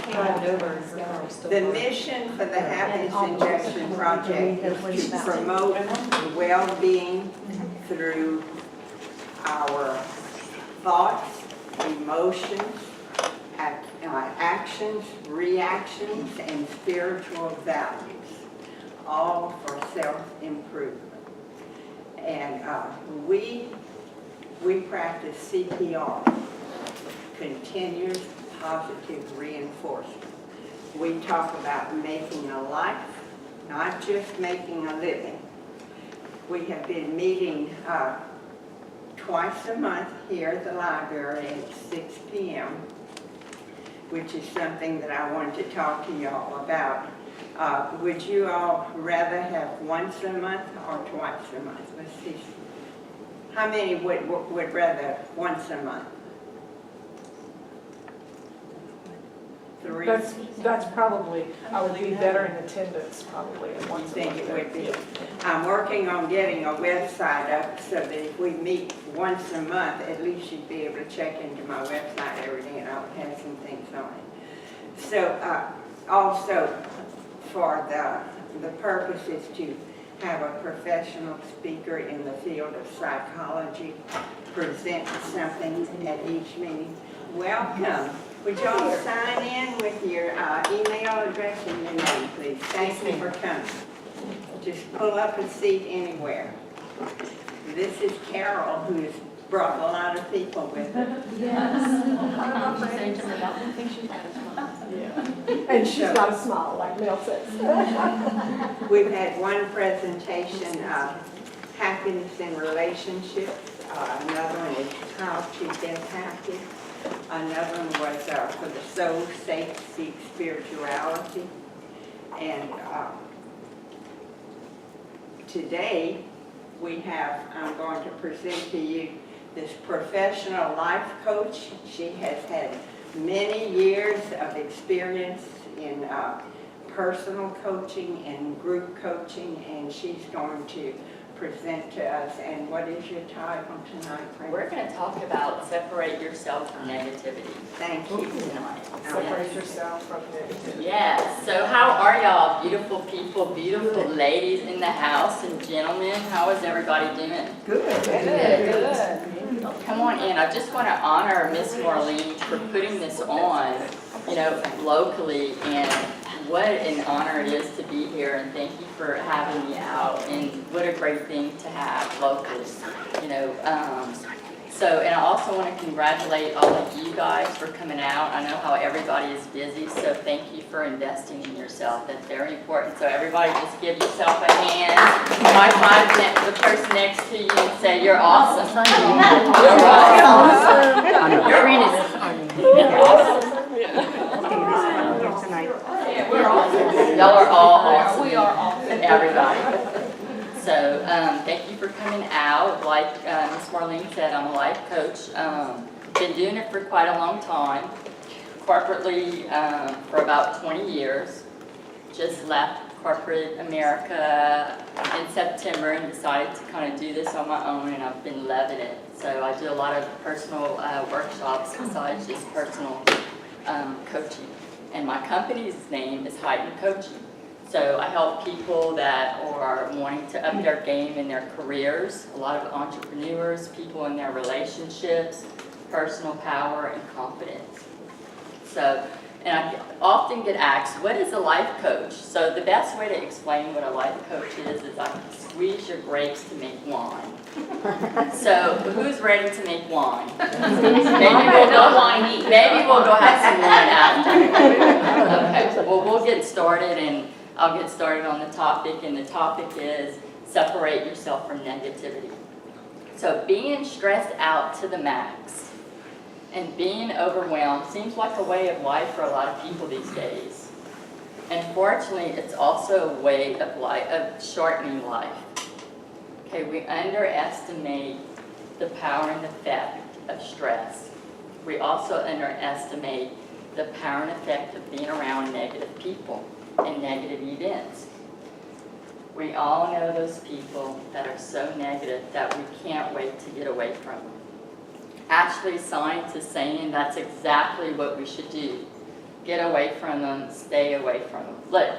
The mission for the Happiness Injection Project is to promote well-being through our thoughts, emotions, actions, reactions, and spiritual values, all for self-improvement. And we practice CPR, continuous positive reinforcement. We talk about making a life, not just making a living. We have been meeting twice a month here at the library at 6 p.m., which is something that I wanted to talk to y'all about. Would you all rather have once a month or twice a month? Let's see. How many would rather once a month? 3? That's probably, I would be better in attendance probably at once a month. You think it would be? I'm working on getting a website up so that if we meet once a month, at least you'd be able to check into my website every day and I'll have some things on it. So also for the purpose is to have a professional speaker in the field of psychology present something at each meeting. Welcome. Would you all sign in with your email address and your name, please? Thank you for coming. Just pull up a seat anywhere. This is Carol, who has brought a lot of people with her. Yes. And she's got a smile, like Mel says. We've had one presentation, happiness in relationships. Another one is how to get happy. Another one was for the soul sake, seek spirituality. And today I'm going to present to you this professional life coach. She has had many years of experience in personal coaching and group coaching, and she's going to present to us. And what is your title tonight, Frank? We're going to talk about separate yourself from negativity. Thank you. Tonight. Separate yourself from negativity. Yes. So how are y'all, beautiful people, beautiful ladies in the house, and gentlemen? How is everybody doing? Good. Good. Come on in. I just want to honor Miss Marlene for putting this on, locally, and what an honor it is to be here, and thank you for having me out, and what a great thing to have locally, and I also want to congratulate all of you guys for coming out. I know how everybody is busy, so thank you for investing in yourself. That's very important. So everybody just give yourself a hand, high five the person next to you and say, you're awesome. You're awesome. You're awesome. We're awesome. Y'all are all awesome. We are awesome. Everybody. So thank you for coming out. Like Ms. Marlene said, I'm a life coach. Been doing it for quite a long time. Corporately for about 20 years. Just left corporate America in September and decided to kind of do this on my own, and I've been loving it. So I do a lot of personal workshops besides just personal coaching. And my company's name is Heightened Coaching. So I help people that are wanting to up their game in their careers, a lot of entrepreneurs, people in their relationships, personal power, and confidence. So, and I often get asked, what is a life coach? So the best way to explain what a life coach is I can squeeze your grapes to make wine. So who's ready to make wine? Maybe we'll go have some wine after. Okay, well, we'll get started, and I'll get started on the topic, and the topic is separate yourself from negativity. So being stressed out to the max and being overwhelmed seems like a way of life for a lot of people these days. Unfortunately, it's also a way of life, of shortening life. Okay, we underestimate the power and effect of stress. We also underestimate the power and effect of being around negative people and negative events. We all know those people that are so negative that we can't wait to get away from them. Actually, science is saying that's exactly what we should do. get away from them, stay away from them. Look,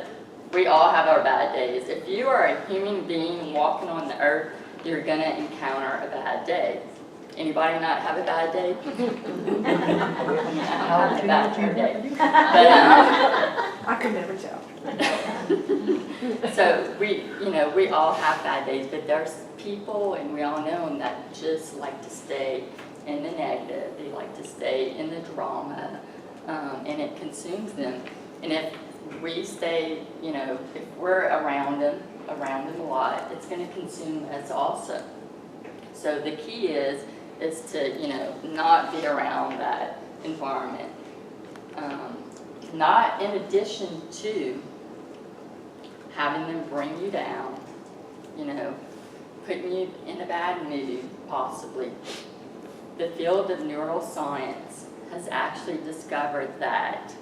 we all have our bad days. If you are a human being walking on the earth, you're gonna encounter a bad day. Anybody not have a bad day? I have a bad day. But, I could never tell. so we all have bad days, but there's people, and we all know them, that just like to stay in the negative. They like to stay in the drama, and it consumes them. And if we stay, if we're around them a lot, it's going to consume us also. So the key is to, not be around that environment. Not in addition to having them bring you down, putting you in a bad mood, possibly. The field of neuroscience has actually discovered that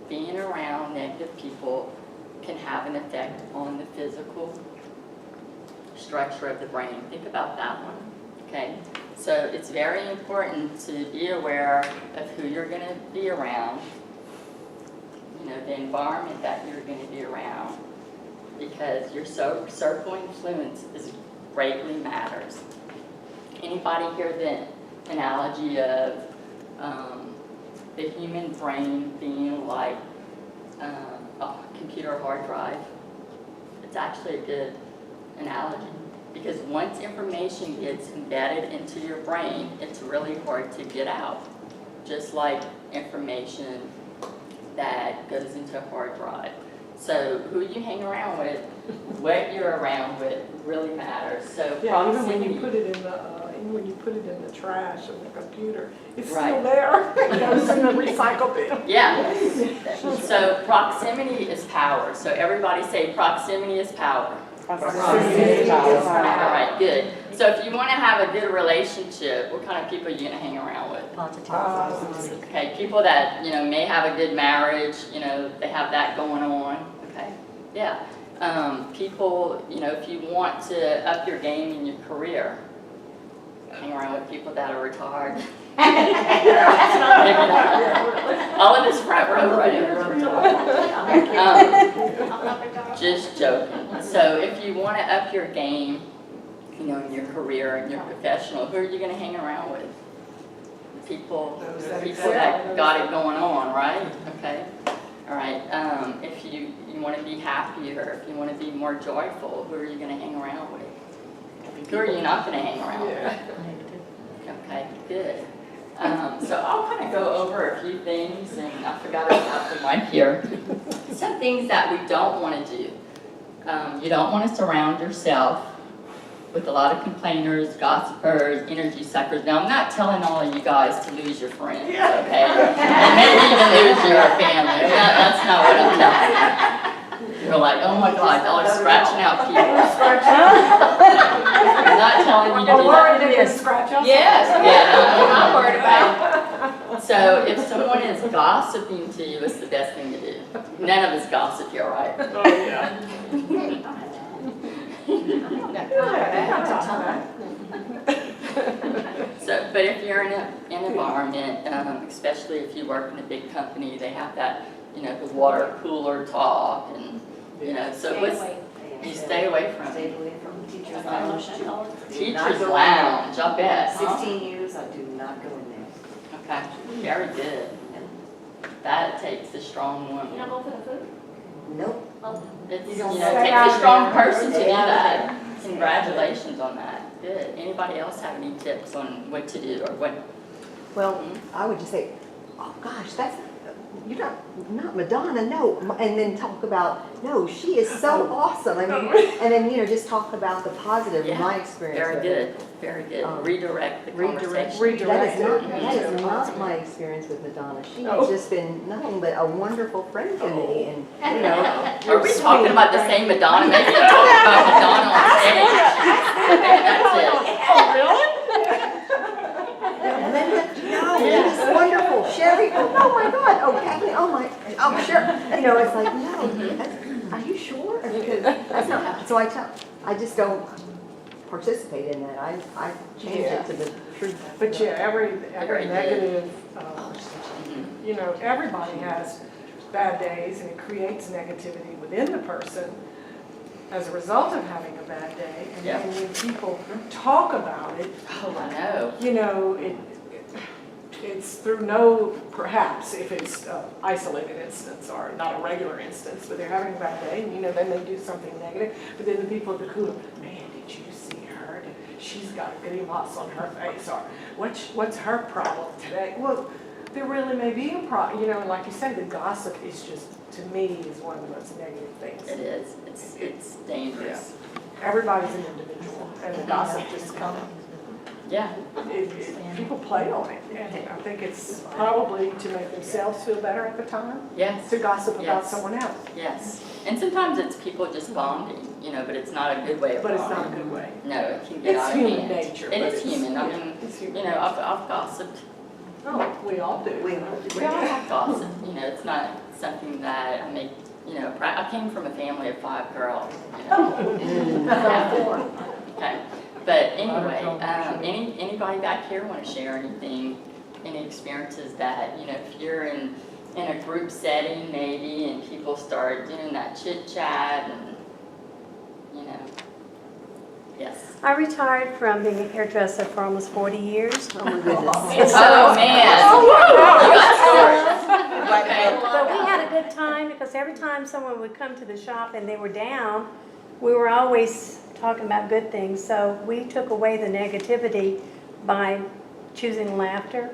being around negative people can have an effect on the physical structure of the brain. Think about that one, okay? So it's very important to be aware of who you're going to be around, the environment that you're going to be around, because your circle influence greatly matters. Anybody hear the analogy of the human brain being like a computer hard drive? It's actually a good analogy, because once information gets embedded into your brain, it's really hard to get out. Just like information that goes into a hard drive. So who you hang around with, what you're around with, really matters. So Yeah, even proximity. when you put it in the trash of the computer, it's Right. still there. It goes in the recycle bin. Yeah. So proximity is power. So everybody say proximity is power. Proximity is All power. right, good. So if you want to have a good relationship, what kind of people are you going to hang around with? Okay, people that, may have a good marriage, they have that going on, okay? Yeah. People, if you want to up your game in your career, hang around with people that are retired. All in this front row right here. Just joking. So if you want to up your game, in your career and your professional, who are you going to hang around with? People that got it going on, right? Okay. All right. If you want to be happier, if you want to be more joyful, who are you going to hang around with? Who are you not going to hang around with? Okay, good. So I'll kind of go over a few things, and I forgot to have the mic here. Some things that we don't want to do. You don't want to surround yourself with a lot of complainers, gossipers, energy suckers. Now, I'm not telling all of you guys to lose your friends, okay? And maybe even lose your family. That's not what I'm telling you. You're like, oh my God, y'all are scratching out people. I'm not telling you to do that. Worried to scratch up. Yes, yeah, I'm not worried about it. So if someone is gossiping to you, it's the best thing to do. None of us gossip here, right? Oh, yeah. So, but if you're in an environment, especially if you work in a big company, they have that, the water cooler talk, and so you stay away from Stay it. away from teachers' lounge. Teachers lounge, I bet. Huh? 16 years, I do not go in there. Okay, very good. That takes a strong woman. You're not going for the food? Nope. It's, You don't it stay takes out a strong there. person to do Stay out that. there. Congratulations on that. Good. Anybody else have any tips on what to do or what? Well, I would just say, oh gosh, you're not Madonna, no. And then talk about, no, she is so awesome. I mean, and then, just talk about the positive, Yeah, my experience Very with it. good. Very good. Um, Redirect the conversation. Redirect. That is not my experience with Madonna. She has just been nothing but a wonderful friend to me, and Are we talking about the same Madonna? Maybe we're talking about Madonna on stage. That's it. Oh, really? Linda, no, she's wonderful. Sherry, oh my God, oh Kathleen, oh sure. It's like, no, are you sure? Because that's not, so I just don't participate in that. I change it to the truth. But yeah, every Very good. negative, Mhm. everybody has bad days, and it creates negativity within the person as a result of having a bad day. And Yeah. then when people talk about it, Oh, I know. you know, it's through no, perhaps if it's an isolated instance or not a regular instance, but they're having a bad day, and you know, then they do something negative, but then the people at the cooler, man, did you see her? She's got a goody moss on her face, or what's her problem today? Well, there really may be a problem, you know, and like you said, the gossip is just, to me, is one of the most negative things. It is. It's dangerous. Everybody's an individual, and the gossip just comes. Yeah. People play on it, and I think it's probably to make themselves feel better at the time, Yes. to gossip about Yes. someone else. Yes. And sometimes it's people just bonding, you know, but it's not a good way of But bonding. it's not a good way. No, it can get It's out of human hand. nature. It but is human. I mean, it's human you know, nature. I've gossiped. Oh, we all do. We We all have gossip. You know, it's not something that I make, you know, I came from a family of 5 girls. You know. Yeah. Okay. But anyway, anybody back here want to share anything, any experiences that, you know, if you're in a group setting maybe and people start doing that chit chat and, you know, yes. I retired from being a hairdresser for almost 40 years. Oh, my goodness. Oh, man. You got stories. Okay. But we had a good time because every time someone would come to the shop and they were down, we were always talking about good things. So we took away the negativity by choosing laughter.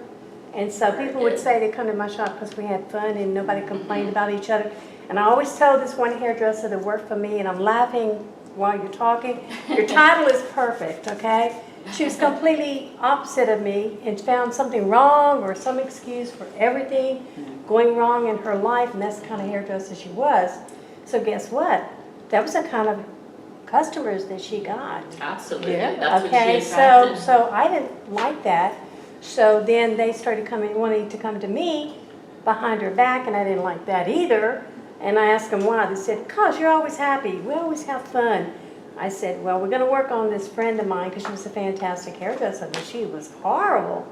And so Very people would good. say they come to my shop because we had fun and nobody complained about each other. And I always tell this one hairdresser that worked for me, and I'm laughing while you're talking, your title is perfect, okay? She was completely opposite of me and found something wrong or some excuse for everything going wrong in her life, and that's the kind of hairdresser she was. So guess what? That was the kind of customers that she got. Absolutely. Yeah. That's Okay, what she attracted. so I didn't like that. So then they started wanting to come to me behind her back, and I didn't like that either. And I asked them why. They said, "'Cause you're always happy. We always have fun." I said, "Well, we're going to work on this friend of mine because she was a fantastic hairdresser, but she was horrible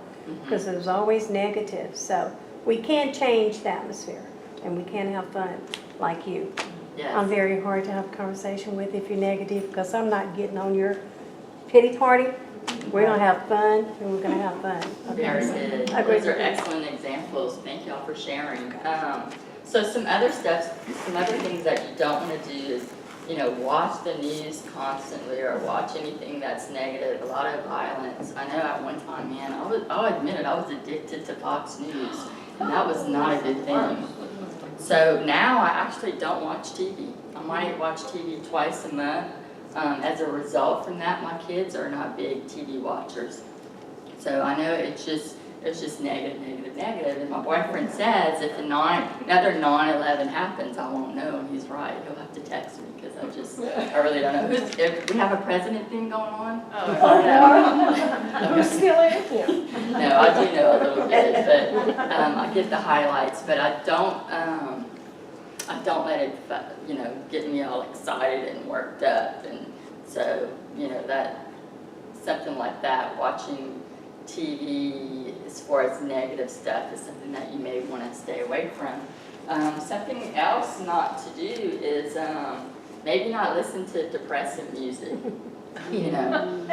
because it was always negative." So we can change the atmosphere, and we can have fun like you. Yes. I'm very hard to have a conversation with if you're negative because I'm not getting on your pity party. We're going to have fun, and we're going to have fun. Very good. I agree Those are with you. excellent examples. Thank y'all for sharing. So some other things that you don't want to do is, you know, watch the news constantly or watch anything that's negative, a lot of violence. I know at one time, man, I'll admit it, I was addicted to Fox News, and that was not a good thing. So now I actually don't watch TV. I might watch TV twice a month. As a result from that, my kids are not big TV watchers. So I know it's just negative. And my boyfriend says if another 9/11 happens, I won't know. And he's right. He'll have to text me because I really don't know. If we have a president thing going on? Who's still in here? No, I do know a little bit, but I get the highlights. But I don't let it, you know, get me all excited and worked up. And so, you know, that something like that, watching TV as far as negative stuff is something that you may want to stay away from. Something else not to do is maybe not listen to depressive music. You know,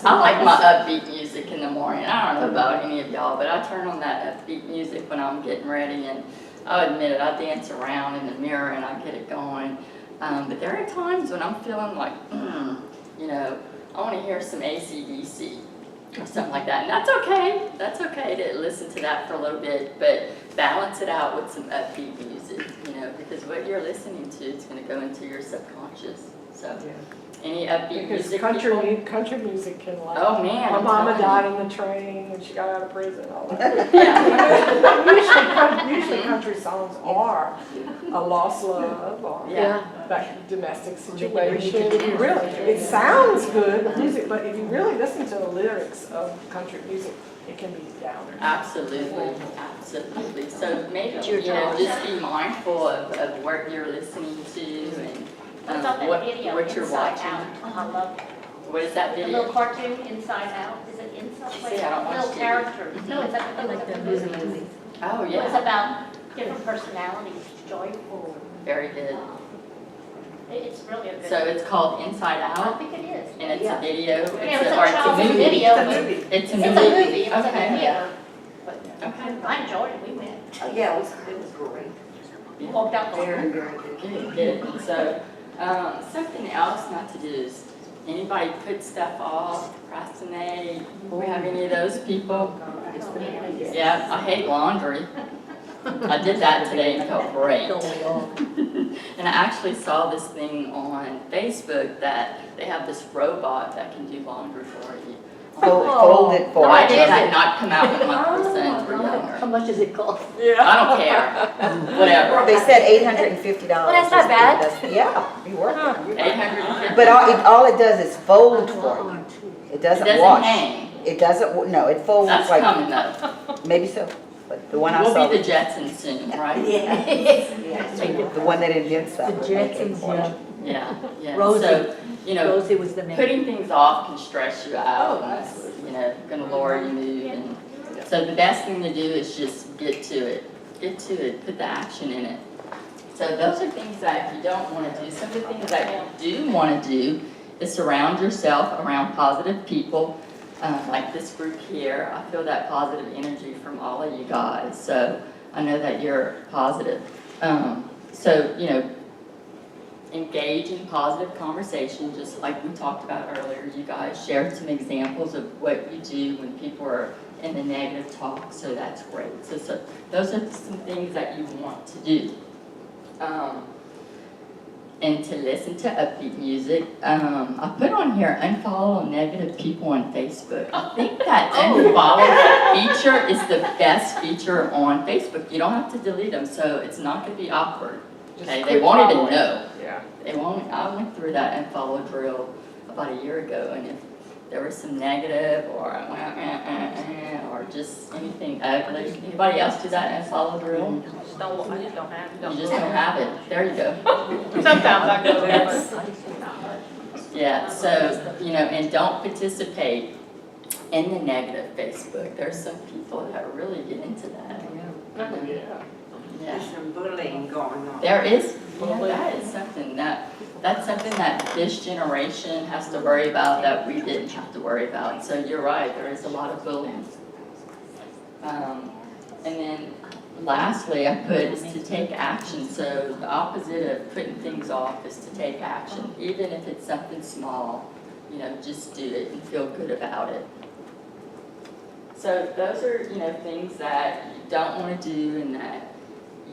I like my upbeat music in the morning. I don't know about any of y'all, but I turn on that upbeat music when I'm getting ready, and I'll admit it, I dance around in the mirror and I get it going. But there are times when I'm feeling like, you know, I want to hear some AC/DC or something like that. And that's okay. That's okay to listen to that for a little bit, but balance it out with some upbeat music, you know, because what you're listening to is going to go into your subconscious. So, any upbeat Because music? country music can like. Oh man. My I'm mama telling died you. on the train when she got out of prison, all that. Yeah. Usually country songs are a lost love or Yeah. that domestic situation. If you really, it sounds good, the music, but if you really listen to the lyrics of country music, it can be downer. Absolutely, absolutely. So maybe, you know, just be mindful of what you're listening to and What about that video, what you're Inside watching. Out? I love it. What is that The video? little cartoon, Inside Out, is it Inside? See, I don't watch Little TV. characters. No, it's like a movie. Oh, It's yeah. about different personalities, joyful. Very good. It's really a good. So it's called Inside I Out, think it is. and it's a video, Yeah, it's or a child's movie. video. It's a movie. It's a It's a movie. movie, it's a Okay. theater. But Okay. I enjoyed it, we went. Oh, yeah, it was great. We walked out the. Very, very good. Good, good. And so, something else not to do is, anybody put stuff off, procrastinate? We have any of those people? Yeah, I hate laundry. I did that today and felt great. And I actually saw this thing on Facebook that they have this robot that can do laundry for you. Fold it for Why you. did that not come out when my sons were younger? much does it cost? I don't care, whatever. They said $850. Well, that's not bad. Yeah, be worth it. 850. But all it does is fold for you. It It doesn't doesn't wash. hang. It doesn't, no, it folds That's like, coming though. maybe so, but the one I We'll saw. be the Jetsons soon, right? The one that invents that. The would make it Jetsons, for you. yeah. Yeah. Rosie. So, you know, Rosie was the name. putting things off can stress you out. Oh, and it's, you know, gonna lower your mood. And so the best thing to do is just get to it. Get to it. Put the action in it. So those are things that you don't want to do. Some of the things that you do want to do is surround yourself around positive people. Like this group here, I feel that positive energy from all of you guys. So I know that you're positive. So, you know, engage in positive conversation, just like we talked about earlier. You guys shared some examples of what you do when people are in the negative talk, so that's great. So those are some things that you want to do. And to listen to upbeat music. I put on here, unfollow negative people on Facebook. I think that unfollow feature is the best feature on Facebook. You don't have to delete them, so it's not gonna be awkward. Okay, they won't even know. Yeah. They won't, I went through that unfollow drill about a year ago, and if there was some negative or just anything ugly, anybody else do that unfollow drill? I just don't have it. You just don't have it. There you go. Sometimes I go there, but. Yeah, so, you know, and don't participate in the negative Facebook. There's some people that really get into that. Yeah. Yeah. There's some bullying going on. There is, yeah, that is something that's something that this generation has to worry about that we didn't have to worry about. So you're right, there is a lot of bullying. And then lastly, I put is to take action. So the opposite of putting things off is to take action. Even if it's something small, you know, just do it and feel good about it. So those are, you know, things that you don't want to do and that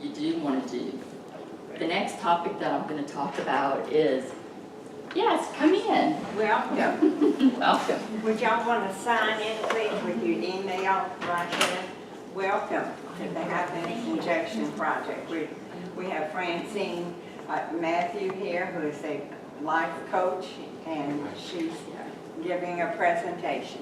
you do want to do. The next topic that I'm going to talk about is, yes, come in. Welcome. Welcome. Would y'all want to sign in, please, with your email right there? Welcome to the Happiness Injection Project. We have Francine Matthew here, who is a life coach, and she's giving a presentation.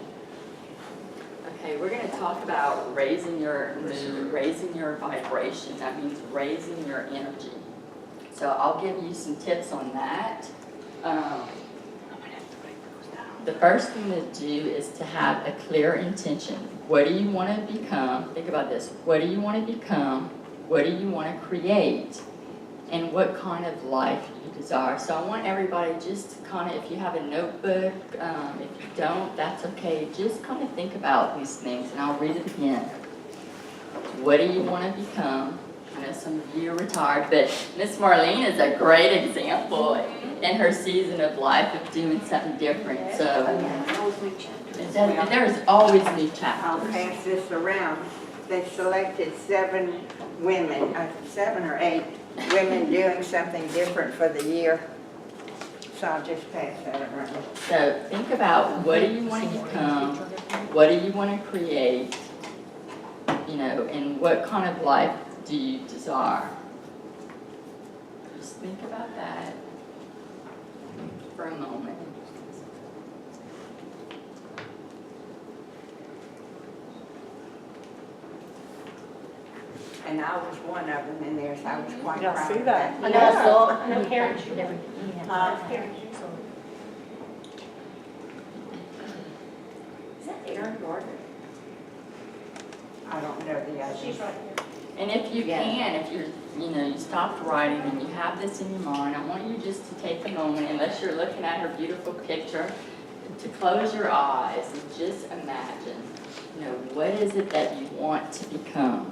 Okay, we're going to talk about raising your mood, raising your vibration. That means raising your energy. So I'll give you some tips on that. The first thing to do is to have a clear intention. What do you want to become? Think about this. What do you want to become? What do you want to create? And what kind of life you desire. So I want everybody just to kind of, if you have a notebook, if you don't, that's okay. Just kind of think about these things, and I'll read it again. What do you want to become? I know some of you are retired, but Miss Marlene is a great example in her season of life of doing something different. So there's always new I'll chapters. pass this around. They selected 7 women, 7 or 8 women doing something different for the year. So I'll just pass that around. So think about, what do you want to become? What do you want to create? You know, and what kind of life do you desire? Just think about that for a moment. And I was one of them in there, so I was quite Y'all proud see of that? that. I know, I saw, no parents should ever. Parents. Is that Aaron Gardner? I don't know the other. She's right here. And if you can, if you're, you stopped writing and you have this in your mind, I want you just to take a moment, unless you're looking at her beautiful picture, to close your eyes and just imagine, what is it that you want to become?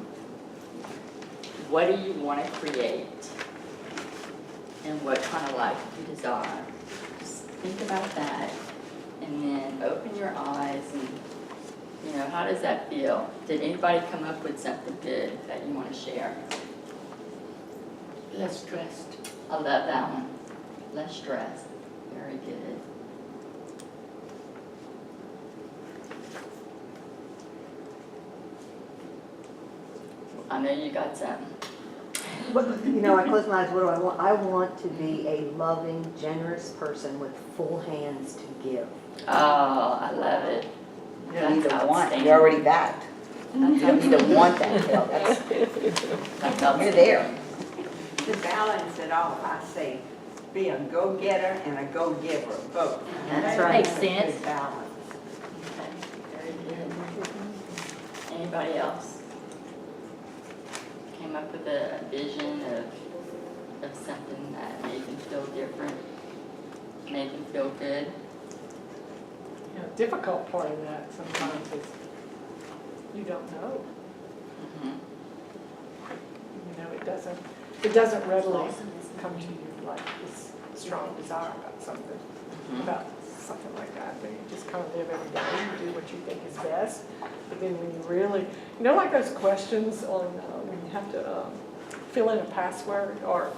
What do you want to create? And what kind of life do you desire? Just think about that, and then open your eyes and, how does that feel? Did anybody come up with something good that you want to share? Less stressed. I love that one. Less stress. Very good. I know you got something. But, I close my eyes, what do I want? I want to be a loving, generous person with full hands to give. Oh, I love it. You don't need to want, outstanding. you're already that. You don't need to want that, Phil. That's You're outstanding. there. To balance it all, I say, be a go-getter and a go-giver, both. That's That right. Makes makes a sense. good balance. Very good. Anybody else? Came up with a vision of something that made them feel different, made them feel good? Difficult part of that sometimes is you don't know. Mhm. It doesn't readily come to you like this strong desire about something, about something like that. But you just kind of live every day, you do what you think is best. But then when you really, like those questions on when you have to fill in a password or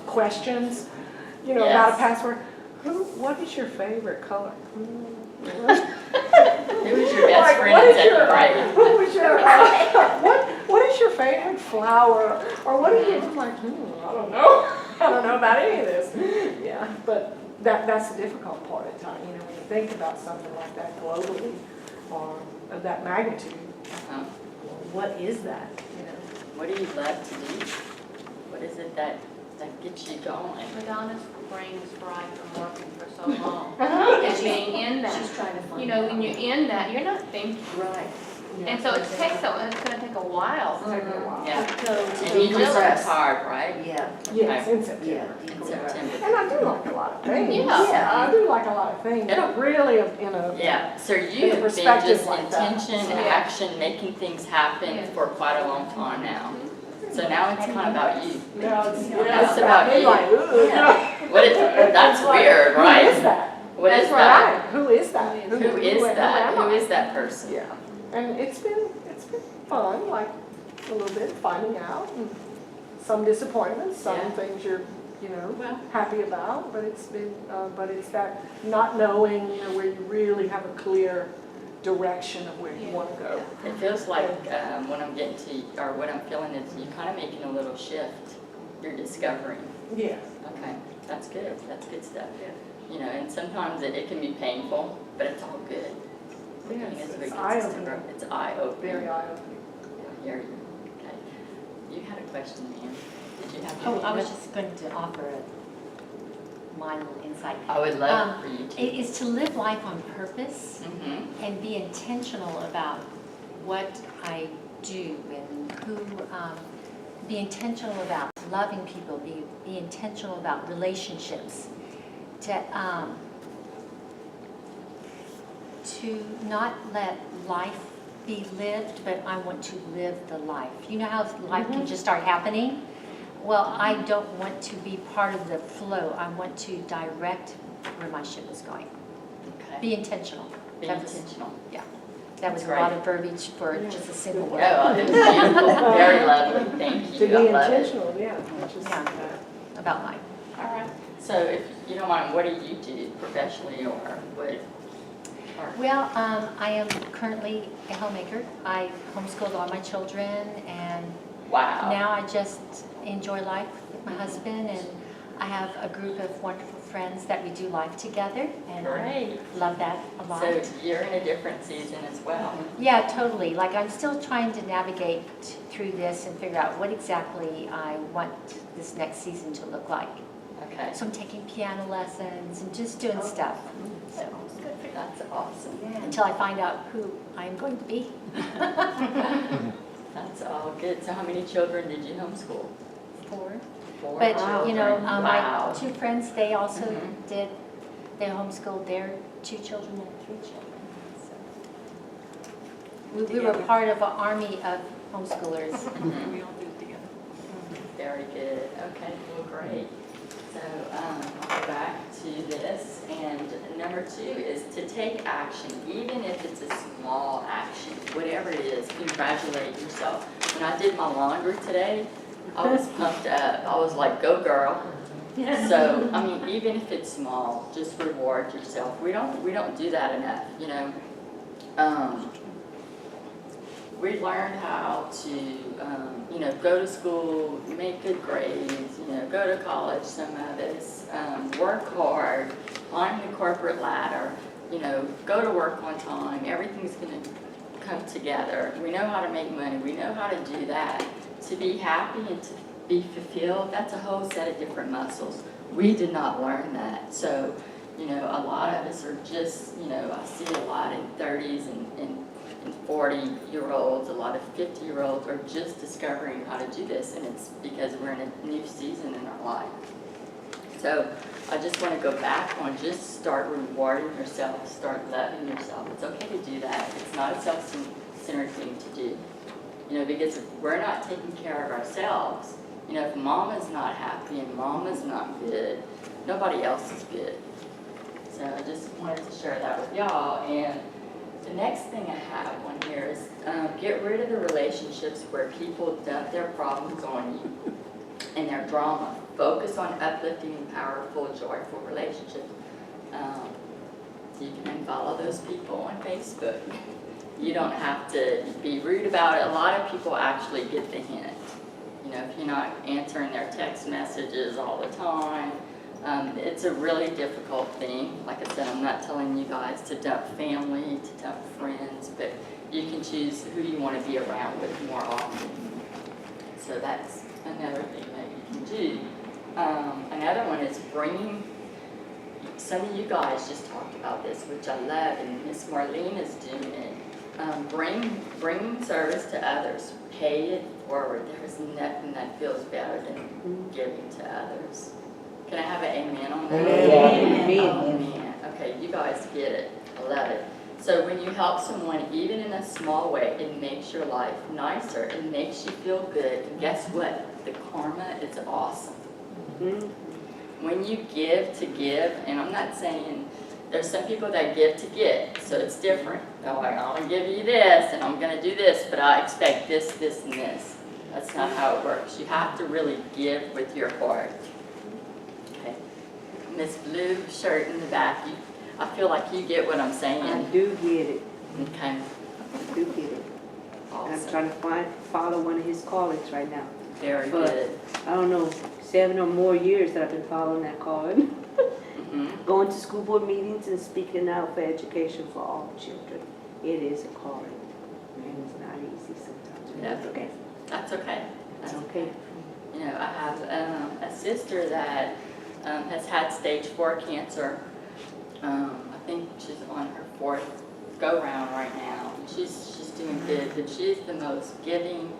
questions, about Yes. a password. What is your favorite color? Who was your best Like, friend what in is second your- grade? What was your, what is your favorite flower? Or what do you, I'm like, I don't know. I don't know about any of this. Yeah, but that's the difficult part of time, when you think about something like that globally or of that magnitude, Uh-huh. what is that, What do you love to do? What is it that gets you going? Madonna's brain is fried from working for so long. And being in that, She's trying to find when you're in that, you're not thinking. Right. And so it's gonna take a while. Take a while. Yeah. To And you just really- retired, right? Yeah. Yes, in Yeah. September. In September. And I do like a lot of things. Yeah. I do like a lot of things, Yeah. but really in a. Yeah, so In you've been perspective just like that. intention, Yeah. action, making things happen Yeah. for quite a long time now. So now it's kind of about you. No, it's, It's it's about about me you. like, ooh, What is, that's weird, Who is right? that? What is That's that? right. Who is that? Who is that? am Who I? is that person? Yeah, and it's been fun, like a little bit finding out, and some disappointments, some Yeah. things you're, Well, happy about, but it's been, but it's that not knowing, where you really have a clear direction of where you want to go. it feels like what I'm getting to, or what I'm feeling is you're kind of making a little shift. You're discovering. Yeah. Okay, that's good. That's good stuff. And sometimes it can be painful, but it's all good. Yes, Looking as we it's get to eye-opening. grow. It's eye-opening. Very eye-opening. I hear you. Okay. You had a question, ma'am. Did you have? Oh, I was just going to offer my little insight. I would love for you to. It is to live life on purpose Mm-hmm. and be intentional about what I do and who, be intentional about loving people, be intentional about relationships, to not let life be lived, but I want to live the life. You know how life can just start happening? Well, I don't want to be part of the flow. I want to direct where my ship is going. Okay. Be intentional. Be That was- intentional. That was a Great. lot of verbiage for just a single word. No, it was beautiful. Very lovely. Thank To you. be I love it. intentional, yeah, which is, Yeah. About life. All right. So if you don't mind, what do you do professionally or what? Well, I am currently a homemaker. I homeschooled all my children, and Wow. now I just enjoy life with my husband, and I have a group of wonderful friends that we do life together, and I Great. love that a lot. So you're in a different season as well. Yeah, totally. Like, I'm still trying to navigate through this and figure out what exactly I want this next season to look like. Okay. So I'm taking piano lessons and just doing stuff. So That's awesome. until I find out who I'm going to be. That's That's all good. So how many children did you homeschool? 4. 4 But, children. you know, my Wow. 2 friends, they also Mhm. did, they homeschooled their 2 children and 3 children. So we were part of an army of homeschoolers. Mhm. We all do it together. Very good. Okay, well, great. So I'll go back to this. And number 2 is to take action, even if it's a small action, whatever it is, congratulate yourself. When I did my laundry today, I was pumped up. I was like, go girl. So, I mean, even if it's small, just reward yourself. We don't do that enough, you know. We learned how to, you know, go to school, make good grades, you know, go to college, some of us, work hard, climb the corporate ladder, you know, go to work on time. Everything's going to come together. We know how to make money. We know how to do that. To be happy and to be fulfilled, that's a whole set of different muscles. We did not learn that. So, you know, a lot of us are just, you know, I see a lot in 30s and 40-year-olds, a lot of 50-year-olds are just discovering how to do this, and it's because we're in a new season in our life. So I just want to go back on just start rewarding yourself, start loving yourself. It's okay to do that. It's not a self-centered thing to do. You know, because if we're not taking care of ourselves, you know, if mama's not happy and mama's not good, nobody else is good. So I just wanted to share that with y'all. And the next thing I have on here is get rid of the relationships where people dump their problems on you and their drama. Focus on uplifting, powerful, joyful relationships. You can unfollow those people on Facebook. You don't have to be rude about it. A lot of people actually get the hint. You know, if you're not answering their text messages all the time, it's a really difficult thing. Like I said, I'm not telling you guys to dump family, to dump friends, but you can choose who you want to be around with more often. So that's another thing that you can do. Another one is bringing, some of you guys just talked about this, which I love, and Miss Marlene is doing it. Bringing service to others, pay it forward. There's nothing that feels better than giving to others. Can I have an amen on that? Amen. Oh, man. Okay, you guys get it. I love it. So when you help someone, even in a small way, it makes your life nicer. It makes you feel good. And guess what? The karma is awesome. When you give to give, and I'm not saying, there's some people that give to get, so it's different. They're like, I'm going to give you this, and I'm going to do this, but I expect this, this, and this. That's not how it works. You have to really give with your heart. Okay. Miss Blue shirt in the back, I feel like you get what I'm saying. I do get it. Okay. I do get it. I'm Awesome. trying to follow one of his callings right now. Very but- good. I don't know, 7 or more years that I've been following that card. Mm-hmm. Going to school board meetings and speaking out for education for all children. It is a calling. And it's not easy sometimes. But that's okay. That's okay. That's okay. You know, I have a sister that has had stage 4 cancer. I think she's on her 4th go-round right now. She's doing good, but she's the most giving,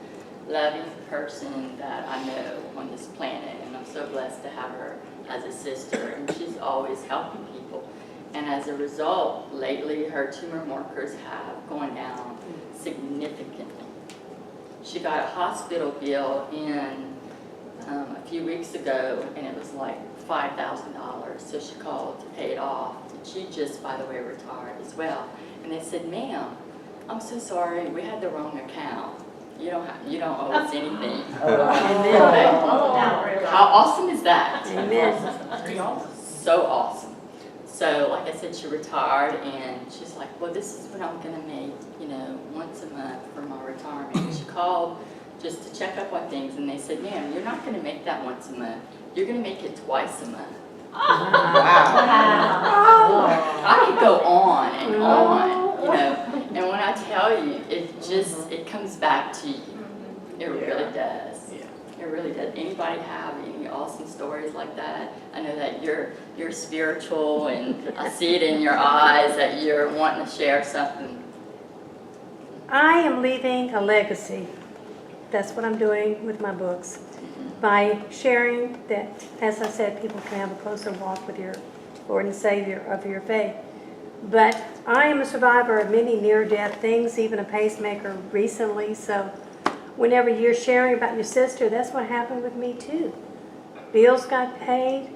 loving person that I know on this planet, and I'm so blessed to have her as a sister, and she's always helping people. And as a result, lately her tumor markers have gone down significantly. She got a hospital bill in a few weeks ago, and it was like $5,000, so she called to pay it off. And she just, by the way, retired as well. And they said, ma'am, I'm so sorry, we had the wrong account. You don't owe us anything. How awesome is that? Amen. So awesome. So, like I said, she retired, and she's like, well, this is what I'm going to make, you know, once a month for my retirement. And she called just to check up on things, and they said, ma'am, you're not going to make that once a month. You're going to make it twice a month. I could go on and on, you know. And when I tell you, it comes back to you. It really does. It really does. Anybody have any awesome stories like that? I know that you're spiritual, and I see it in your eyes that you're wanting to share something. I am leaving a legacy. That's what I'm doing with my books. By sharing that, as I said, people can have a closer walk with your Lord and Savior of your faith. But I am a survivor of many near-death things, even a pacemaker recently. So whenever you're sharing about your sister, that's what happened with me too. Bills got paid.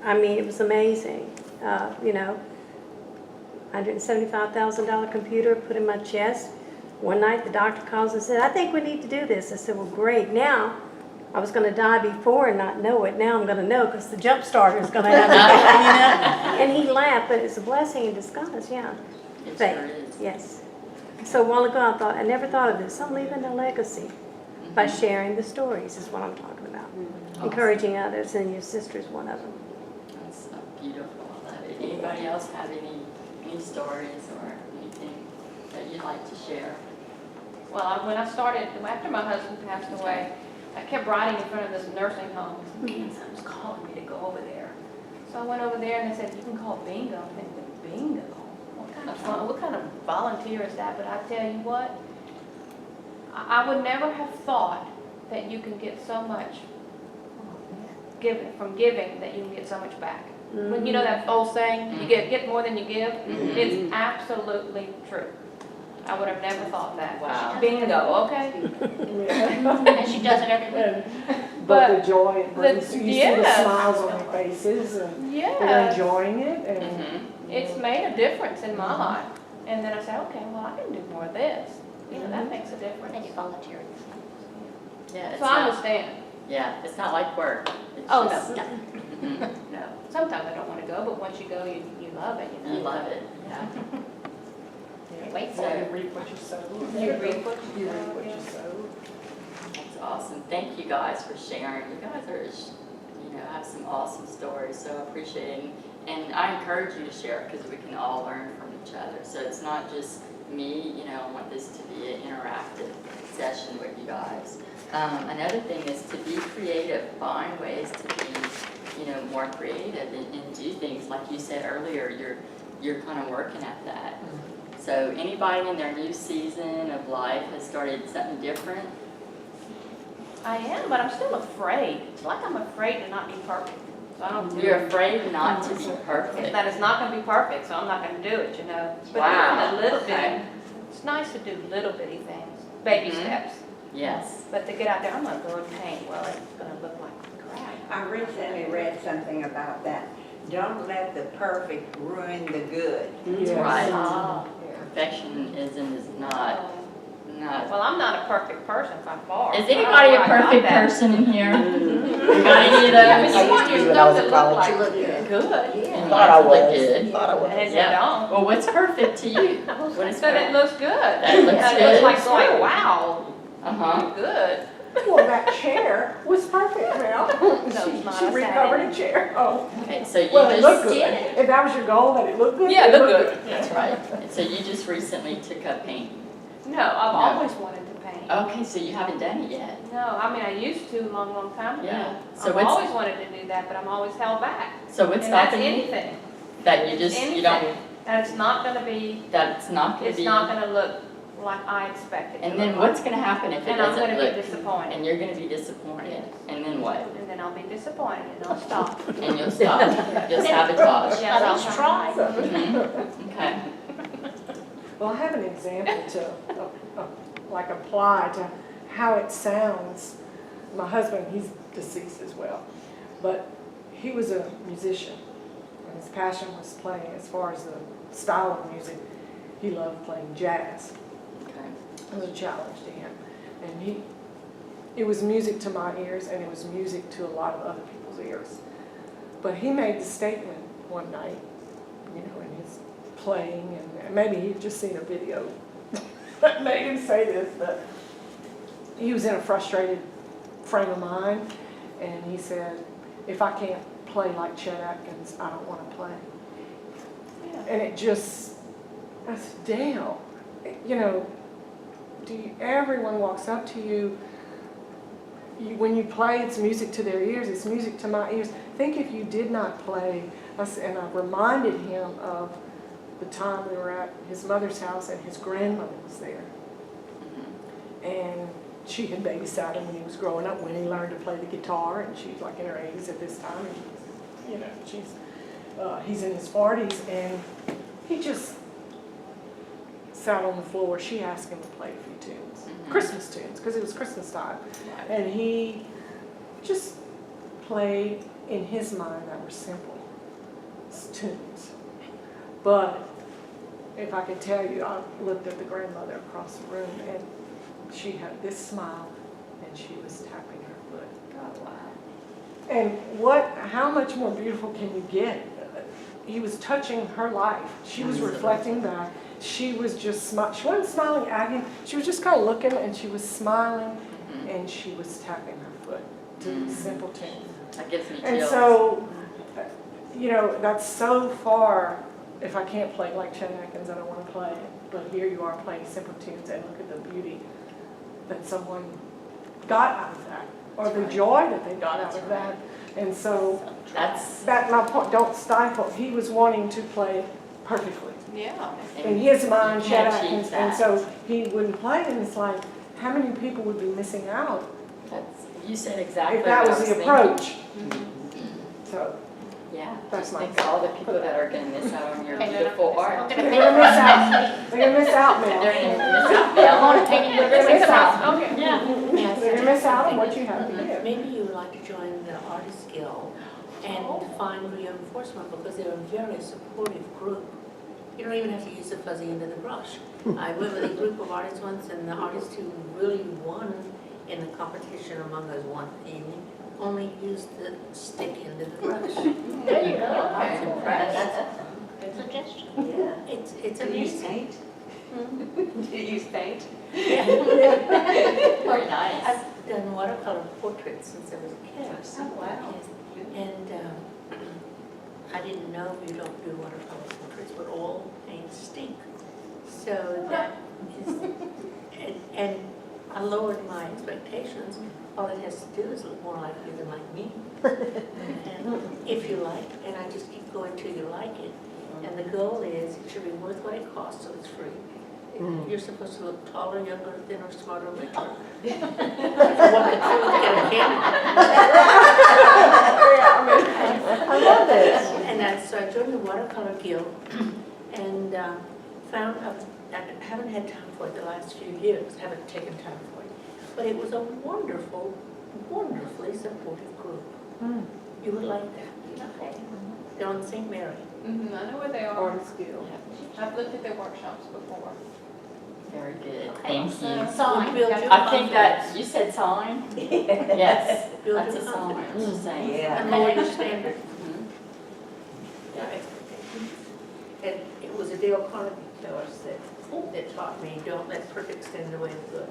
I mean, it was amazing. You know, $175,000 computer put in my chest. One night the doctor calls and said, I think we need to do this. I said, well, great. Now, I was going to die before and not know it. Now I'm going to know because the jump starter is going to have it. You know? And he laughed, but it's a blessing in disguise, yeah. It Faith, sure is. yes. So a while ago I never thought of this. I'm leaving a legacy by sharing the stories is what I'm talking about. Awesome. Encouraging others, and your sister's one of them. That's so beautiful. I love it. Anybody else have any stories or anything that you'd like to share? Well, when I started, after my husband passed away, I kept writing in front of this nursing home. Man, something's calling me to go over there. So I went over there and they said, you can call bingo. I'm thinking, bingo? What kind of fun, what kind of volunteer is that? But I tell you what, I would never have thought that you can get so much from giving that you can get so much back. When you know that old saying, you get more than you give? It's absolutely true. I would have never thought that. Wow. Bingo, okay? And she does it every week. But the joy it brings, the- you see the yes. smiles on their faces and they're Yeah, enjoying it and it's made a difference in my life. And then I said, okay, well, I can do more of this. You know, that makes a And you difference. volunteer. Yeah, it's So I not, understand. yeah, it's not like work. It's Oh, just, no, Mhm. no. Sometimes I don't want to go, but once you go, you love it, you know. You love it, yeah. Wait for so it. you reap what you sow. You reap what you You reap sow, what yeah. you sow. That's awesome. Thank you guys for sharing. You guys are, have some awesome stories, so I appreciate it. And I encourage you to share because we can all learn from each other. So it's not just me, I want this to be an interactive session with you guys. Another thing is to be creative, find ways to be, more creative and do things. Like you said earlier, you're kind of working at that. So anybody in their new season of life has started something different? I am, but I'm still afraid. It's like I'm afraid to not be perfect. So I don't do You're it. afraid not to be perfect. That it's not going to be perfect, so I'm not going to do it, But Wow. even a little Okay. bit, it's nice to do little bitty things, baby steps. Yes. But to get out there, I'm going to go and paint. Well, it's going to look like crap. I recently read something about that. Don't let the perfect ruin the good. Yes. Right. Oh. Perfectionism is not. Well, I'm not a perfect person by far. Is I don't know anybody where a I got perfect that. person in here? You got any of Yeah, but those? you want your when I was stuff to in look college. like You look good. good. You Thought I want it to look was. good. Thought I was. And Yeah. you don't. Well, what's perfect to you? What is But it perfect? looks good. That looks It good. looks like, wow, Uh-huh. good. Well, that chair was perfect, Mel. it's not. She I sat recovered in a chair. Oh, Okay, so you well, it looked just, good. If that was your goal, that it looked good? Yeah, it looked good. that's right. And so you just recently took up painting. No, I've No. always wanted to paint. Okay, so you haven't done it yet. No, I mean, I used to a long time ago. Yeah. So I've what's- always wanted to do that, but I'm always held back. So what's And that's stopping you? anything, That you just, you don't, anything. And it's not gonna be, that's not gonna it's be. not gonna look like I expected. And then what's gonna happen if it And I'm doesn't gonna be look? disappointed. And you're gonna be disappointed. Yes. And then what? And then I'll be disappointed and I'll stop. And you'll stop. You'll sabotage. Yes, At least try. Mhm. Okay. Well, I have an example to, like, apply to how it sounds. My husband, he's deceased as well, but he was a musician, and his passion was playing. As far as the style of music, he loved playing jazz. Okay. It was a challenge to him, and it was music to my ears, and it was music to a lot of other people's ears. But he made the statement one night, in his playing, and maybe he'd just seen a video that made him say this, but he was in a frustrated frame of mind, and he said, if I can't play like Chet Atkins, I don't want to play. Yeah. And it just, I said, damn, everyone walks up to you, when you play, it's music to their ears, it's music to my ears. Think if you did not play, and I reminded him of the time we were at his mother's house and his grandmother was there. And she had babysat him when he was growing up, when he learned to play the guitar, and she's like in her 80s at this time, and you know, he's in his 40s, and he just sat on the floor. She asked him to play a few tunes, Christmas tunes, because it was Christmas time, and he just played in his mind that were simple tunes. But if I could tell you, I looked at the grandmother across the room, and she had this smile, and she was tapping her foot. Oh, wow. And how much more beautiful can you get? He was touching her life. She was reflecting back. She was just she wasn't smiling at him. She was just kind of looking, and she was smiling, and she was tapping her foot to the simple tune. That gives me chills. And so, you know, that's so far. If I can't play like Chet Atkins, I don't want to play it. But here you are playing simple tunes, and look at the beauty that someone got out of that, or the joy that they got out of that. And so that's my point. Don't stifle. He was wanting to play perfectly. Yeah. In his mind, You Chet can't cheat Atkins, that. and so he wouldn't play. And it's like, how many people would be missing out You said exactly if that what I was the thinking. approach? So Yeah, that's just my think of all the people that are going to miss out on your Okay, no, no, beautiful I'm art. gonna they're paint gonna it. miss out. They're gonna miss out, They're Mel. going to miss out. I want to paint it. They're gonna miss out. Okay. Yeah. They're gonna miss out on what you have to give. Maybe you would like to join the Artist Guild and find reinforcement, because they're a very supportive group. You don't even have to use the fuzzy end of the brush. I went with a group of artists once, and the artist who really won in the competition among us one evening only used the stick end of the brush. There you go. I was impressed. Good suggestion. Yeah, it's amazing. Do you use paint? Very nice. I've done watercolor portraits since I was a kid. Oh, wow. And I didn't know you don't do watercolor portraits, but all paints stink. So that is, and I lowered my expectations. All it has to do is look more like you than like me. And if you like, and I just keep going till you like it. And the goal is it should be worth what it costs, so it's free. You're supposed to look taller, younger, thinner, smarter, richer. If you want the truth, get a camera. I love this. And so I joined the Watercolor Guild and found out I haven't had time for it the last few years, haven't taken time for it. But it was a wonderful, wonderfully supportive group. You would like that. Okay. They're on St. Mary. I know where they are. Artist Guild. I've looked at their workshops before. Very good. Thank you. Sign. Build your I think that, you said sign? Yes, Build that's a your sign. confidence. I'm just saying. Yeah. And lower your standard. Mhm. Your expectations. And it was a Dale Carnegie course that taught me, don't let perfect stand in the way of good.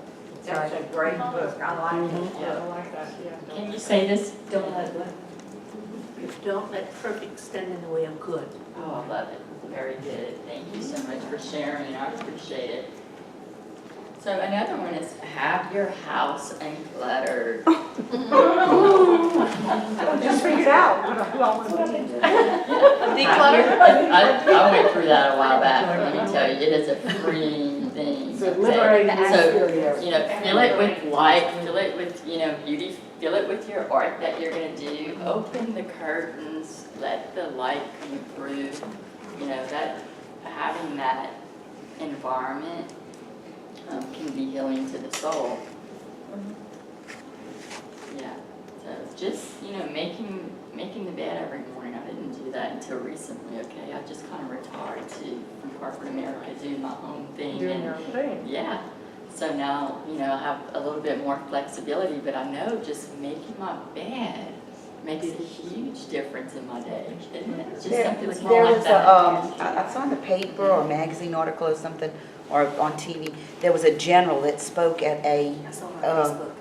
That's a great book. I like it. Yeah, I like that, yeah. Can you say this? Don't let Don't let perfect stand in the way of good. Oh, I love it. Very good. Thank you so much for sharing. I appreciate it. So another one is have your house uncluttered. Just figured out who I want to be. Declutter? I went through that a while back. Let me tell you, it is a freeing thing. So liberating the So, atmosphere. you know, fill it with light, fill it with, you know, beauty, fill it with your art that you're gonna do. Open the curtains, let the light come through. You know, that having that environment can be healing to the soul. Yeah. So just, you know, making the bed every morning. I didn't do that until recently. Okay, I just kind of retired from corporate America, doing my own thing. Doing and your own thing. yeah. So now, you know, I have a little bit more flexibility, but I know just making my bed makes a huge difference in my day, isn't it? Just something small There like was that. I saw in the paper or magazine article or something, or on TV, there was a general that spoke at a, I saw it on Facebook.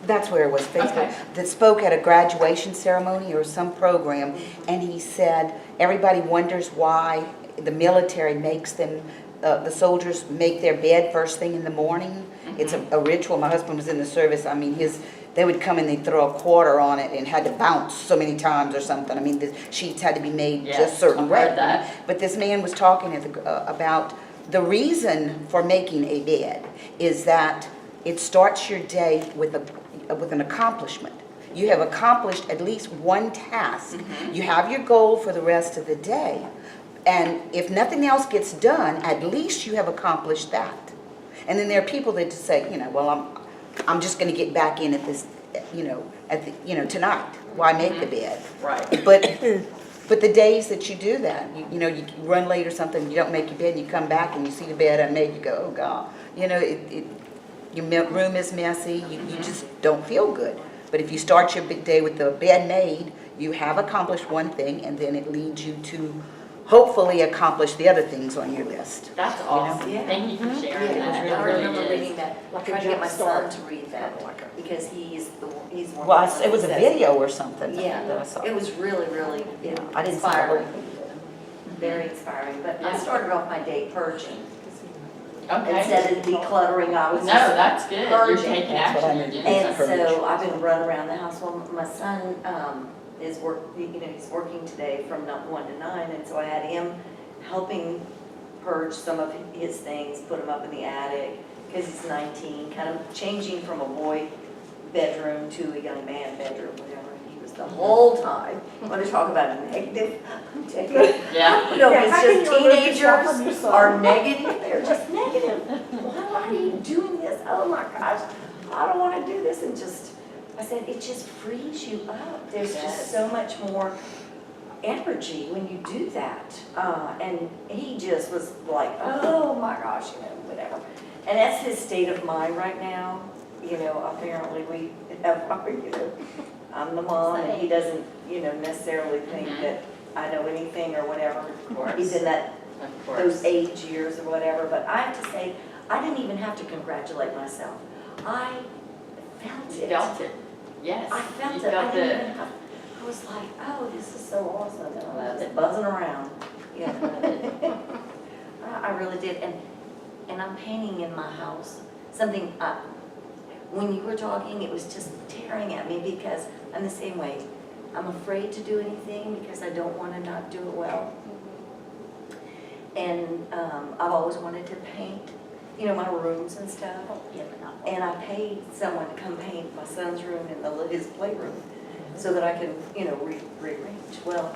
that's where it was, Facebook, Okay. that spoke at a graduation ceremony or some program, and he said, everybody wonders why the military makes them, the soldiers make their bed first thing in the morning. It's a ritual. My husband was in the service. I mean, they would come and they'd throw a quarter on it and had to bounce so many times or something. I mean, the sheets had to be made Yes, just certain I've way. heard that. But this man was talking about the reason for making a bed is that it starts your day with an accomplishment. You have accomplished at least one task. You have your goal for the rest of the day. And if nothing else gets done, at least you have accomplished that. And then there are people that just say, well, I'm just going to get back in at this, tonight. Why make the bed? Right. But the days that you do that, you run late or something, you don't make your bed, and you come back and you see the bed unmade, you go, oh God, your room is messy, you just don't feel good. But if you start your big day with the bed made, you have accomplished one thing, and then it leads you to hopefully accomplish the other things on your list. That's awesome. Yeah. Thank you for sharing that. I It really remember is. reading that, Like a trying to get my jump son start. to read that, because he's one. Well, it was a video or something Yeah, that I saw. it was really, really I didn't see the whole inspiring, very inspiring. But I Yeah. started off my day purging. Okay. Instead of decluttering, I was No, just that's good. You're purging. taking That's what I action. You're mean. doing And something. so I've been running around the house. Well, my son is he's working today from 1 to 9, and so I had him helping purge some of his things, put them up in the attic, because he's 19, kind of changing from a boy bedroom to a young man bedroom, whatever. And he was the whole time, want to talk about a negative, Yeah. no, Yeah, it's how can just you remove yourself from teenagers your are son? negative, they're just negative. Why are you doing this? Oh my gosh, I don't want to do this. And I said, it just frees you up. There's just so much more energy when you do that. And he just was like, oh my gosh, whatever. And that's his state of mind right now. Apparently we have, I'm the mom, and he doesn't, necessarily think that I know anything or whatever. Of course. He's in that Of course. those age years or whatever, but I have to say, I didn't even have to congratulate myself. I felt You it. felt it. Yes. I felt You it. I felt didn't it. even have, I was like, oh, this is so awesome. And I Love was it. buzzing around. Yeah. I really did. And I'm painting in my house. Something, when you were talking, it was just tearing at me because I'm the same way. I'm afraid to do anything because I don't want to not do it well. And I've always wanted to paint, my rooms and stuff. And I paid someone to come paint my son's room and his playroom so that I can, rearrange. Well,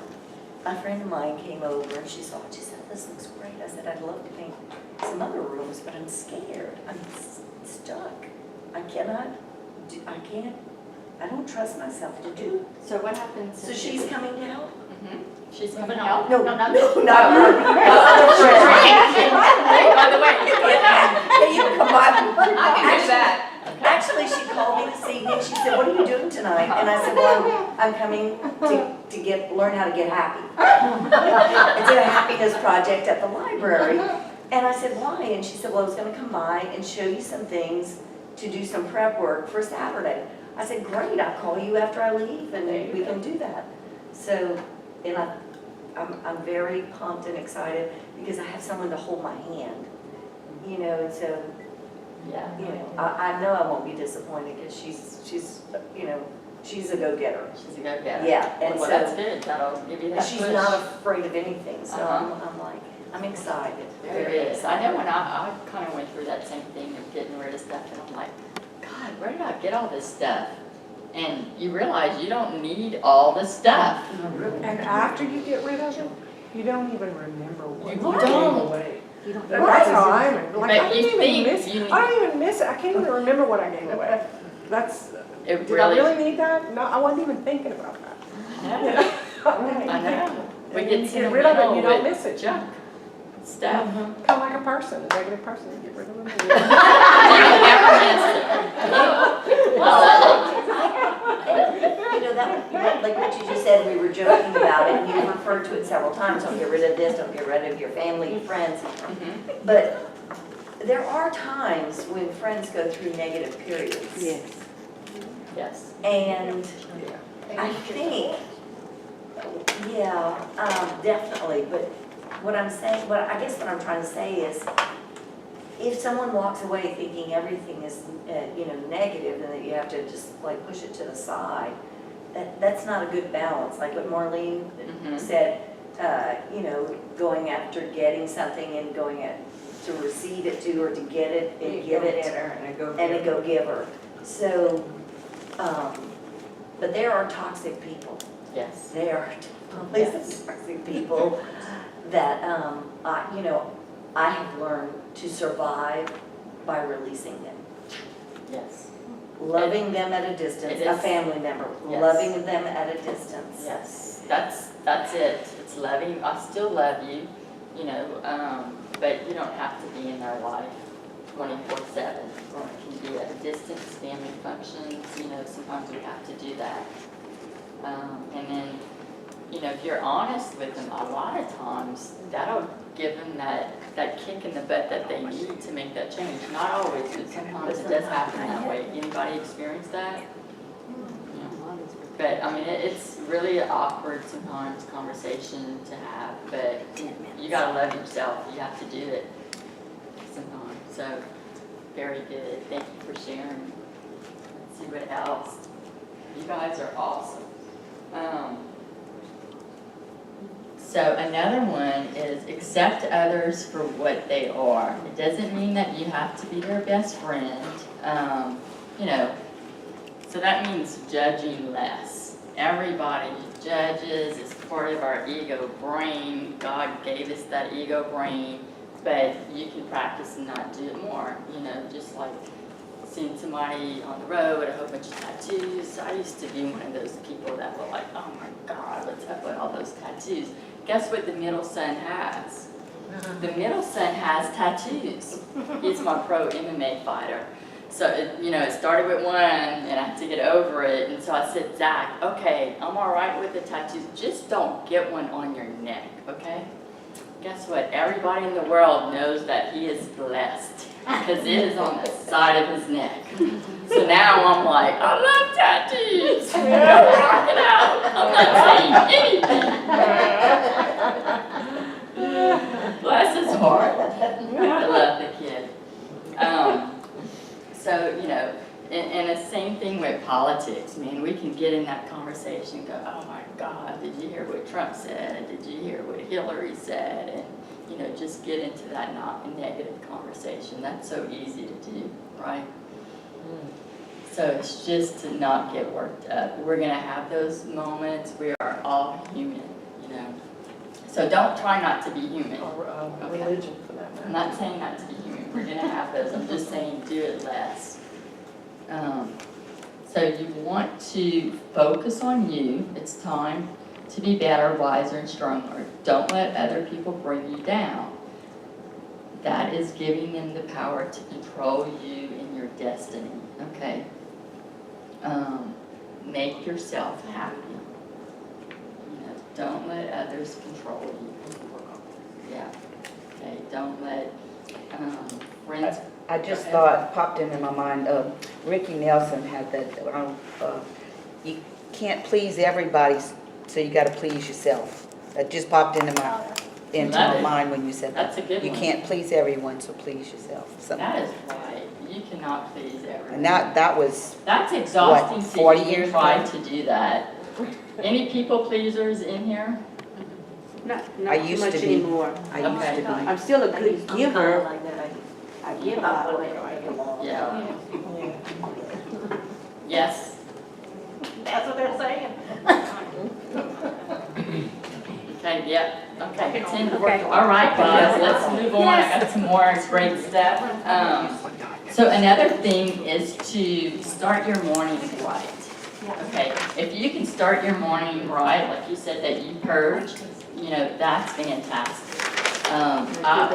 a friend of mine came over and she saw it. She said, this looks great. I said, I'd love to paint some other rooms, but I'm scared. I'm stuck. I don't trust myself to do. So what happens? So she's coming to help? She's coming out. No, not not her. By the way. Yeah, you can come by. I can do that. Actually, she called me this evening. She said, what are you doing tonight? And I said, well, I'm coming to learn how to get happy. It's a happiness project at the library. And I said, why? And she said, well, I was going to come by and show you some things to do some prep work for Saturday. I said, great, I'll call you after I leave and we can do that. So, and I'm very pumped and excited because I have someone to hold my hand, and so, Yeah. I know I won't be disappointed because she's a go-getter. She's a go-getter. Yeah, and Well, so- that's good. That'll give you that She's push. not afraid of anything, so Uh-huh. I'm excited. There is. I know when I kind of went through that same thing of getting rid of stuff, and I'm like, God, where did I get all this stuff? And you realize you don't need all the stuff. And after you get rid of it, you don't even remember what You you don't. gave away. You don't That's how I'm, like, But I you don't think even miss, you need- I don't even miss it, I can't even remember what I gave away. Did I really need that? No, I wasn't even thinking about that. I know. We And get you get rid of it, sentimental you don't with miss it. junk stuff. Kind of like a person, a negative person, you get rid of them. You never miss it. that, like what you just said, we were joking about it, and you referred to it several times, don't get rid of this, don't get rid of your family and friends. But there are times when friends go through negative periods. Yes. Yes. And I think, definitely, but what I'm saying, I guess what I'm trying to say is, if someone walks away thinking everything is, negative, and that you have to just like push it to the side, that's not a good balance. Like what Marlene said, going after getting something and going to receive it to or to get it and give it And a go and a go-giver. So, but there are toxic people. Yes. There are definitely some toxic people that, I have learned to survive by releasing them. Yes. Loving them at a distance, It a is. family member, Yes. loving them at a distance. Yes. That's it. It's loving. I still love you, but you don't have to be in their life 24/7. Or it can be at a distance, family functions. Sometimes we have to do that. And then, if you're honest with them, a lot of times that'll give them that kick in the butt that they need to make that change. Not always, but sometimes it does happen that way. Anybody experience that? But it's really an awkward sometimes conversation to have, but you gotta love yourself. You have to do it sometimes. So, very good. Thank you for sharing. Let's see what else. You guys are awesome. So another one is accept others for what they are. It doesn't mean that you have to be their best friend. So that means judging less. Everybody judges. It's part of our ego brain. God gave us that ego brain, but you can practice and not do it more. Just like seeing somebody on the road with a whole bunch of tattoos. I used to be one of those people that were like, oh my God, what's up with all those tattoos? Guess what the middle son has? The middle son has tattoos. He's my pro MMA fighter. So, it started with one, and I had to get over it. And so I said, Zach, okay, I'm all right with the tattoos. Just don't get one on your neck, okay? Guess what? Everybody in the world knows that he is blessed because it is on the side of his neck. So now I'm like, I love tattoos. Rock it out. I'm not saying anything. Bless his heart. I love the kid. And the same thing with politics, man. We can get in that conversation and go, oh my God, did you hear what Trump said? Did you hear what Hillary said? And, just get into that not negative conversation. That's so easy to do, right? So it's just to not get worked up. We're going to have those moments. We are all human, So don't try not to be human. Or religion for that matter. I'm not saying not to be human. We're going to have those. I'm just saying do it less. So you want to focus on you. It's time to be better, wiser, and stronger. Don't let other people bring you down. That is giving them the power to control you and your destiny, okay? Make yourself happy. Don't let others control you. Yeah, okay, don't let friends. I just thought, popped into my mind, Ricky Nelson had that, you can't please everybody, so you gotta please yourself. That just popped into my mind when you said that. That's a good one. You can't please everyone, so please yourself. Something. That is right. You cannot please everyone. And that was, That's exhausting what, to 40 even years try ago? to do that. Any people pleasers in here? Not I too used much to be. anymore. I used Okay. to be. I'm still a good giver. like that. I give a lot away. Yeah. Yes. That's what they're saying. Okay, yeah, okay. Okay. All right, guys, let's move on. I got some more great stuff. So another thing is to start your morning right. Okay, if you can start your morning right, like you said that you purged, that's fantastic.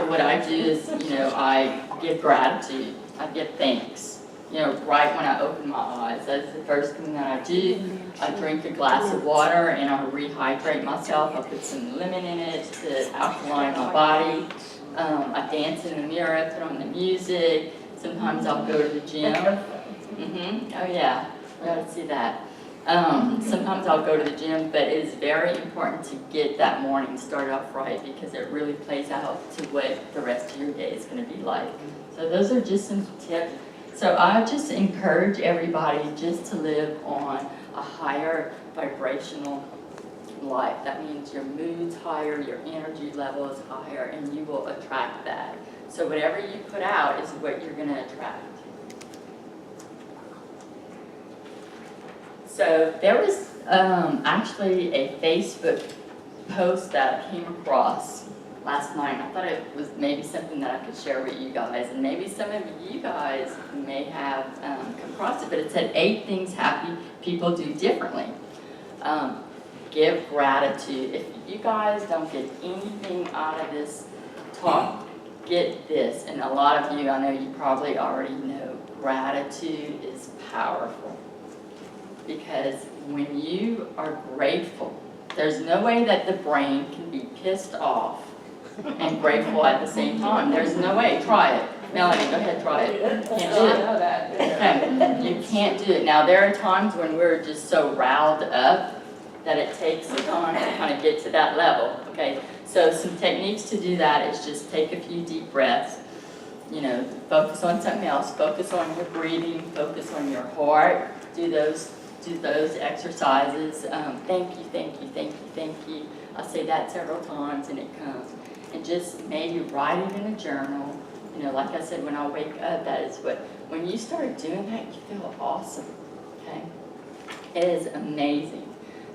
What I do is, I give gratitude. I give thanks. Right when I open my eyes, that's the first thing that I do. I drink a glass of water and I rehydrate myself. I put some lemon in it to alkaline my body. I dance in the mirror, put on the music. Sometimes I'll go to the gym. Oh yeah, you gotta see that. Sometimes I'll go to the gym, but it is very important to get that morning started off right because it really plays out to what the rest of your day is going to be like. So those are just some tips. So I just encourage everybody just to live on a higher vibrational life. That means your mood's higher, your energy level is higher, and you will attract that. So whatever you put out is what you're gonna attract. So there was actually a Facebook post that I came across last night. I thought it was maybe something that I could share with you guys, and maybe some of you guys may have come across it, but it said 8 things happy people do differently. Give gratitude. If you guys don't get anything out of this talk, get this. And a lot of you, I know you probably already know, gratitude is powerful. Because when you are grateful, there's no way that the brain can be pissed off and grateful at the same time. There's no way. Try it. Melanie, go ahead, try it. Can't do I it. know that. Okay. You can't do it. Now, there are times when we're just so riled up that it takes some time to kind of get to that level. Okay. So some techniques to do that is just take a few deep breaths. You know, focus on something else. Focus on your breathing. Focus on your heart. Do those exercises. Thank you, thank you, thank you, thank you. I'll say that several times and it comes. And just maybe write it in a journal. You know, like I said, when I wake up, that is what, when you start doing that, you feel awesome, okay? It is amazing.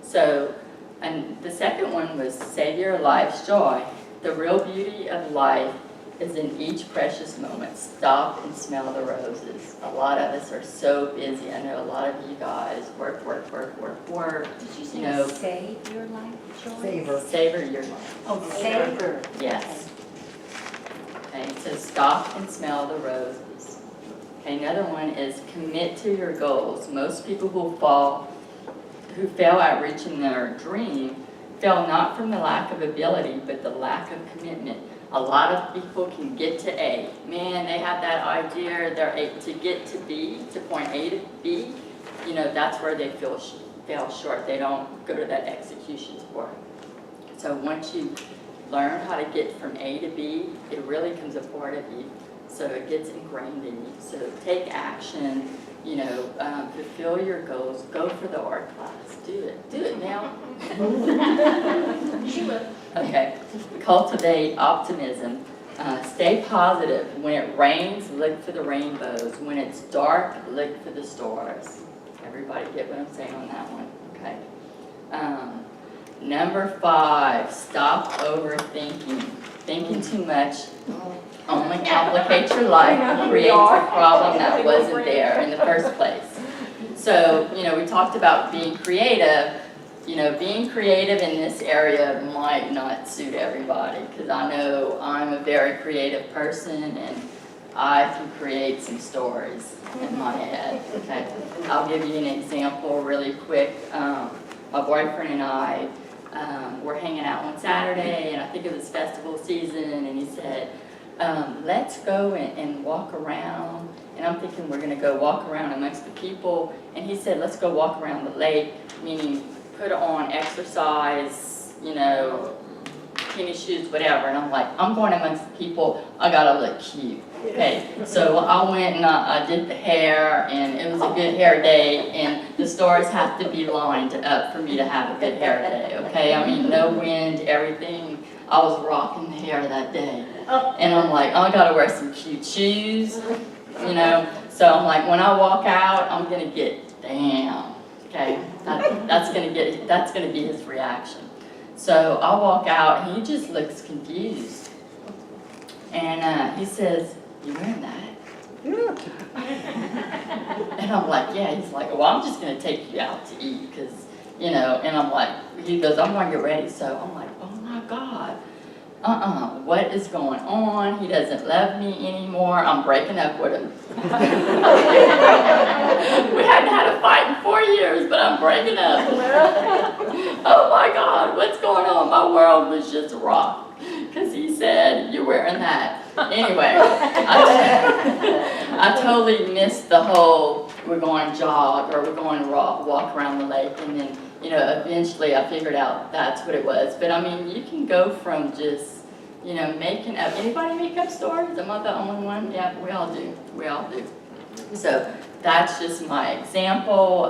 So, and the second one was save your life's joy. The real beauty of life is in each precious moment. Stop and smell the roses. A lot of us are so busy. I know a lot of you guys work. Did you say You know, save your life, Joy? Savor. savor your life. Oh, savor. Yes. Okay, so stop and smell the roses. Okay, another one is commit to your goals. Most people who fail at reaching their dream fail not from the lack of ability, but the lack of commitment. A lot of people can get to A. Man, they have that idea, to get to B, to point A to B, you know, that's where they fail short. They don't go to that execution sport. So once you learn how to get from A to B, it really becomes a part of you. So it gets ingrained in you. So take action, you know, fulfill your goals, go for the art class, do it. Do it now. She will. Okay, cultivate optimism. Stay positive. When it rains, look for the rainbows. When it's dark, look for the stars. Everybody get what I'm saying on that one, okay? Number 5, stop overthinking. Thinking too much only complicates your life and creates a problem that wasn't there in the first place. So, you know, we talked about being creative. You know, being creative in this area might not suit everybody, because I know I'm a very creative person and I can create some stories in my head, okay? I'll give you an example really quick. My boyfriend and I were hanging out one Saturday, and I think it was festival season, and he said, let's go and walk around. And I'm thinking we're gonna go walk around amongst the people, and he said, let's go walk around the lake, meaning put on exercise, you know, tennis shoes, whatever. And I'm like, I'm going amongst the people, I gotta look cute. Okay, so I went and I did the hair, and it was a good hair day, and the stars have to be lined up for me to have a good hair day, okay? I mean, no wind, everything. I was rocking the hair that day. And I'm like, I gotta wear some cute shoes, you know? So I'm like, when I walk out, I'm gonna get, damn. Okay, that's gonna be his reaction. So I walk out, and he just looks confused, and he says, "You wearing that?" And I'm like, "Yeah." He's like, "Well, I'm just gonna take you out to eat, because, you know." And I'm like, he goes, "I'm gonna get ready." So I'm like, "Oh my God, what is going on? He doesn't love me anymore. I'm breaking up with him." We hadn't had a fight in 4 years, but I'm breaking up. Oh my God, what's going on? My world was just rocked, because he said, "You're wearing that." Anyway, I totally missed the whole, we're going to jog or we're going to walk around the lake, and then, you know, eventually I figured out that's what it was. But I mean, you can go from just, you know, making up. Anybody make up stories? Am I the only one? Yeah, we all do. We all do. So that's just my example.